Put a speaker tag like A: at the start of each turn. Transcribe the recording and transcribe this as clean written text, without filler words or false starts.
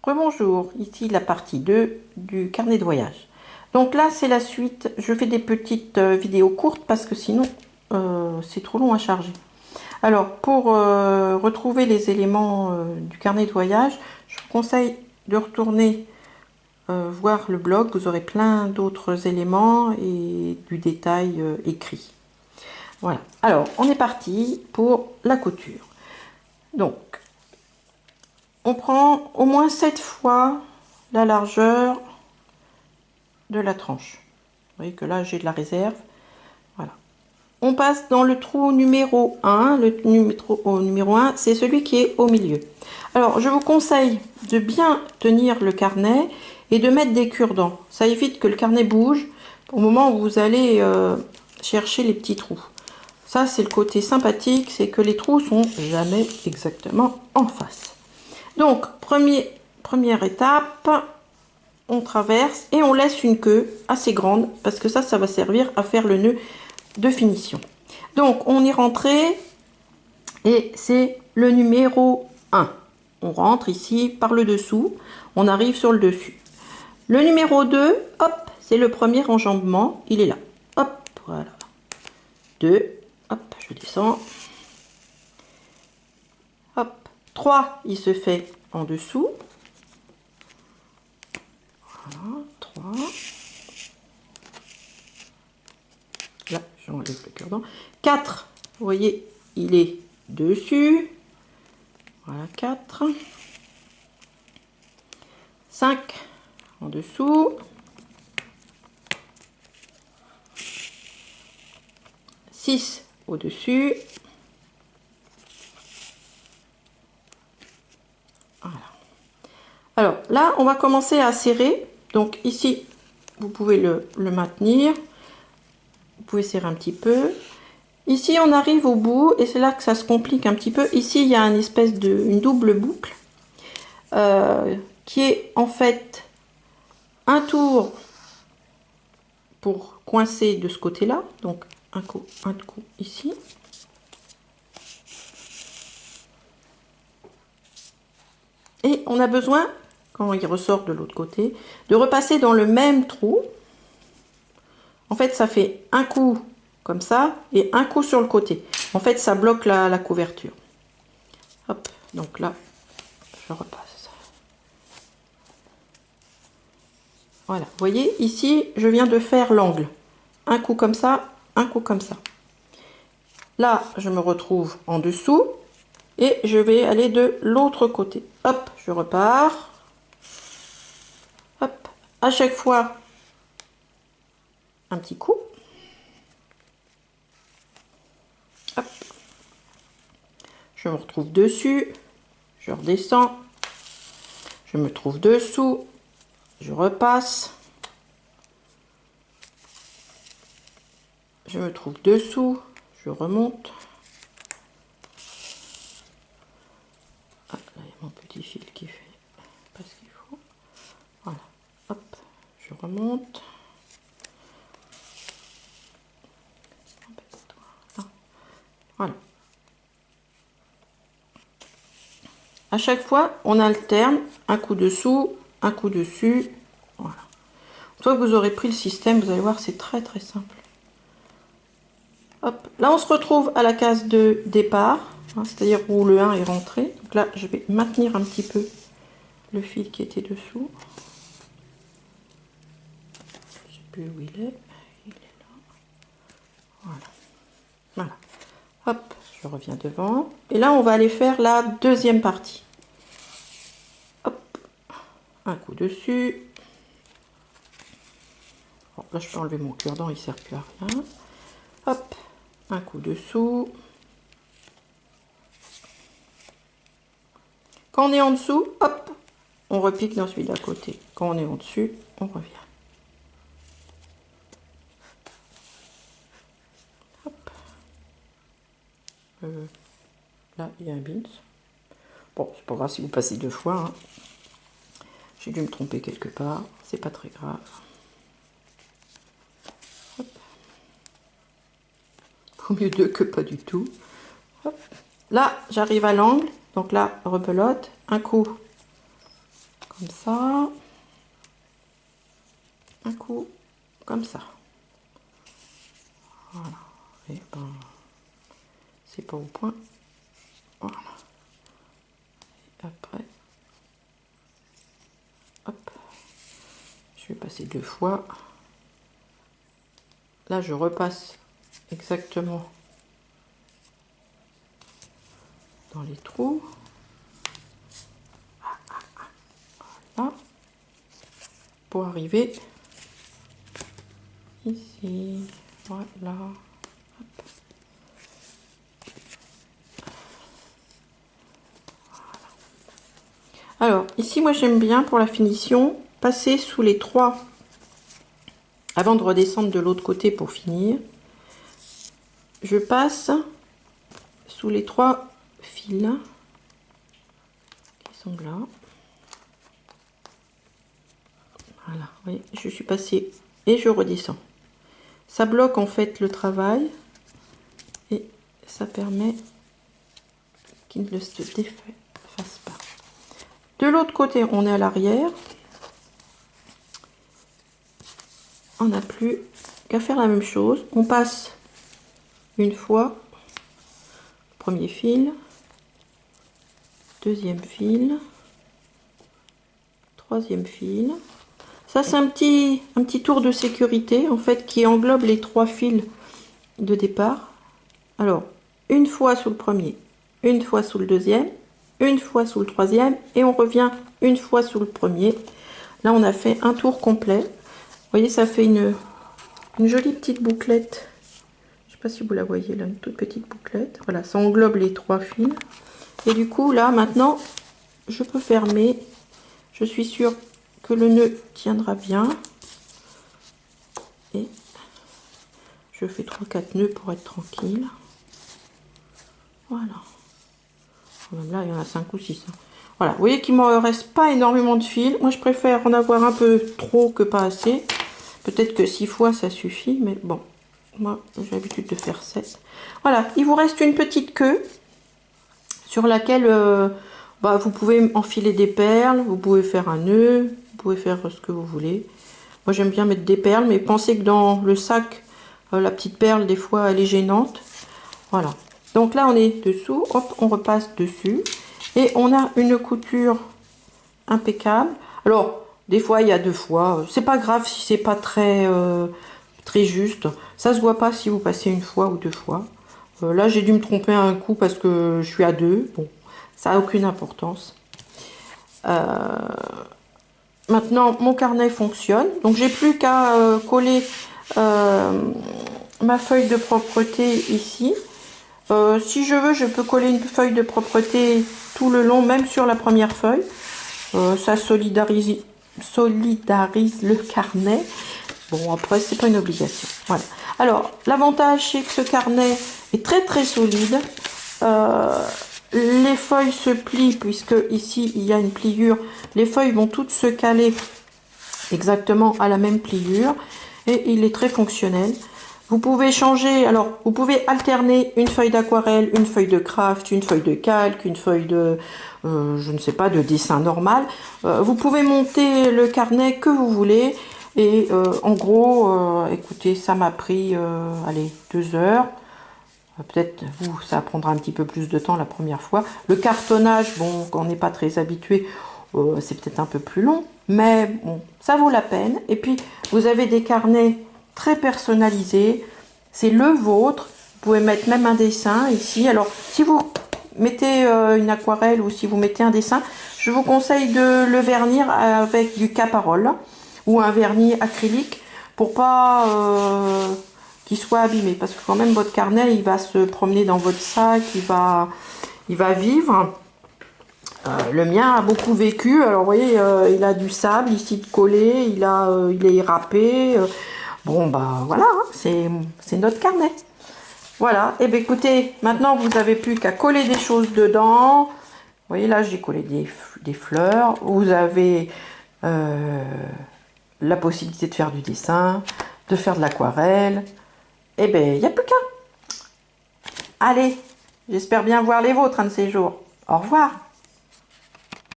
A: Rebonjour, ici la partie 2 du carnet de voyage. Donc là c'est la suite, je fais des petites vidéos courtes parce que sinon c'est trop long à charger. Alors pour retrouver les éléments du carnet de voyage, je vous conseille de retourner voir le blog, vous aurez plein d'autres éléments et du détail écrit. Voilà, alors on est parti pour la couture. Donc on prend au moins 7 fois la largeur de la tranche. Vous voyez que là j'ai de la réserve. Voilà. On passe dans le trou numéro 1. Le numéro 1, c'est celui qui est au milieu. Alors je vous conseille de bien tenir le carnet et de mettre des cure-dents. Ça évite que le carnet bouge au moment où vous allez chercher les petits trous. Ça c'est le côté sympathique, c'est que les trous sont jamais exactement en face. Donc première étape, on traverse et on laisse une queue assez grande parce que ça va servir à faire le nœud de finition. Donc on est rentré et c'est le numéro 1. On rentre ici par le dessous, on arrive sur le dessus. Le numéro 2, hop, c'est le premier enjambement, il est là. Hop, voilà. 2, hop, je descends. Hop, 3, il se fait en dessous. Voilà, 3. Là, j'enlève le cure-dent. 4, vous voyez, il est dessus. Voilà, 4. 5 en dessous. 6 au-dessus. Voilà. Alors là, on va commencer à serrer. Donc ici, vous pouvez le maintenir. Vous pouvez serrer un petit peu. Ici, on arrive au bout et c'est là que ça se complique un petit peu. Ici, il y a une double boucle qui est en fait un tour pour coincer de ce côté-là. Donc un coup ici. Et on a besoin, quand il ressort de l'autre côté, de repasser dans le même trou. En fait, ça fait un coup comme ça et un coup sur le côté. En fait, ça bloque la couverture. Hop, donc là, je repasse. Voilà, vous voyez, ici, je viens de faire l'angle. Un coup comme ça, un coup comme ça. Là, je me retrouve en dessous et je vais aller de l'autre côté. Hop, je repars. Hop, à chaque fois, un petit coup. Hop. Je me retrouve dessus, je redescends, je me trouve dessous, je repasse, je me trouve dessous, je remonte. Ah, là, il y a mon petit fil qui fait pas ce qu'il faut. Voilà, hop, je remonte. Voilà. À chaque fois, on alterne un coup dessous, un coup dessus. Voilà. Une fois que vous aurez pris le système, vous allez voir, c'est très très simple. Hop. Là, on se retrouve à la case de départ, hein, c'est-à-dire où le 1 est rentré. Donc là, je vais maintenir un petit peu le fil qui était dessous. Je ne sais plus où il est. Il est là. Voilà. Voilà. Hop, je reviens devant. Et là, on va aller faire la deuxième partie. Hop, un coup dessus. Bon, là, je peux enlever mon cure-dent, il ne sert plus à rien. Hop, un coup dessous. Quand on est en dessous, hop, on repique dans celui d'à côté. Quand on est en dessus, on revient. Hop. Là, il y a un bins. Bon, c'est pas grave si vous passez 2 fois. Hein. J'ai dû me tromper quelque part. C'est pas très grave. Hop. Vaut mieux 2 que pas du tout. Hop. Là, j'arrive à l'angle. Donc là, rebelote. Un coup comme ça. Un coup comme ça. Voilà. Et ben, c'est pas au point. Voilà. Et après, hop, je vais passer 2 fois. Là, je repasse exactement dans les trous. Voilà. Pour arriver ici. Voilà. Hop. Alors, ici, moi, j'aime bien pour la finition passer sous les 3 avant de redescendre de l'autre côté pour finir. Je passe sous les 3 fils qui sont là. Voilà, vous voyez, je suis passée et je redescends. Ça bloque en fait le travail et ça permet qu'il ne se défasse pas. De l'autre côté, on est à l'arrière. On n'a plus qu'à faire la même chose. On passe une fois, premier fil, deuxième fil, troisième fil. Ça, c'est un petit tour de sécurité en fait qui englobe les 3 fils de départ. Alors, une fois sous le premier, une fois sous le deuxième, une fois sous le troisième et on revient une fois sous le premier. Là, on a fait un tour complet. Vous voyez, ça fait une jolie petite bouclette. Je ne sais pas si vous la voyez là, une toute petite bouclette. Voilà, ça englobe les 3 fils. Et du coup, là, maintenant, je peux fermer. Je suis sûre que le nœud tiendra bien. Et je fais 3-4 nœuds pour être tranquille. Voilà. Même là, il y en a 5 ou 6. Voilà, vous voyez qu'il ne me reste pas énormément de fils. Moi, je préfère en avoir un peu trop que pas assez. Peut-être que 6 fois, ça suffit. Mais bon, moi, j'ai l'habitude de faire 7. Voilà, il vous reste une petite queue sur laquelle vous pouvez enfiler des perles. Vous pouvez faire un nœud. Vous pouvez faire ce que vous voulez. Moi, j'aime bien mettre des perles. Mais pensez que dans le sac, la petite perle, des fois, elle est gênante. Voilà. Donc là, on est dessous, hop, on repasse dessus. Et on a une couture impeccable. Alors, des fois, il y a 2 fois. C'est pas grave si c'est pas très, très juste. Ça se voit pas si vous passez une fois ou 2 fois. Là, j'ai dû me tromper un coup parce que je suis à 2. Bon, ça n'a aucune importance. Maintenant, mon carnet fonctionne. Donc, j'ai plus qu'à coller ma feuille de propreté ici. Si je veux, je peux coller une feuille de propreté tout le long, même sur la première feuille. Ça solidarise le carnet. Bon, après, c'est pas une obligation. Voilà. Alors, l'avantage, c'est que ce carnet est très très solide. Les feuilles se plient, puisque ici, il y a une pliure. Les feuilles vont toutes se caler exactement à la même pliure. Et il est très fonctionnel. Vous pouvez changer, alors vous pouvez alterner une feuille d'aquarelle, une feuille de craft, une feuille de calque, une feuille de, je ne sais pas, de dessin normal. Vous pouvez monter le carnet que vous voulez. Et en gros, écoutez, ça m'a pris, allez, 2 heures. Peut-être vous, ça prendra un petit peu plus de temps la première fois. Le cartonnage, bon, quand on n'est pas très habitué, c'est peut-être un peu plus long. Mais bon, ça vaut la peine. Et puis, vous avez des carnets très personnalisé, c'est le vôtre. Vous pouvez mettre même un dessin ici. Alors si vous mettez une aquarelle ou si vous mettez un dessin, je vous conseille de le vernir avec du Caparol ou un vernis acrylique pour pas qu'il soit abîmé, parce que quand même votre carnet il va se promener dans votre sac, il va vivre. Le mien a beaucoup vécu. Alors vous voyez, il a du sable ici de coller, il est râpé. Bon, bah voilà, hein, c'est notre carnet. Voilà, et bien écoutez, maintenant vous n'avez plus qu'à coller des choses dedans. Vous voyez, là j'ai collé des fleurs. Vous avez la possibilité de faire du dessin, de faire de l'aquarelle. Et bien, il n'y a plus qu'à. Allez, j'espère bien voir les vôtres un de ces jours. Au revoir.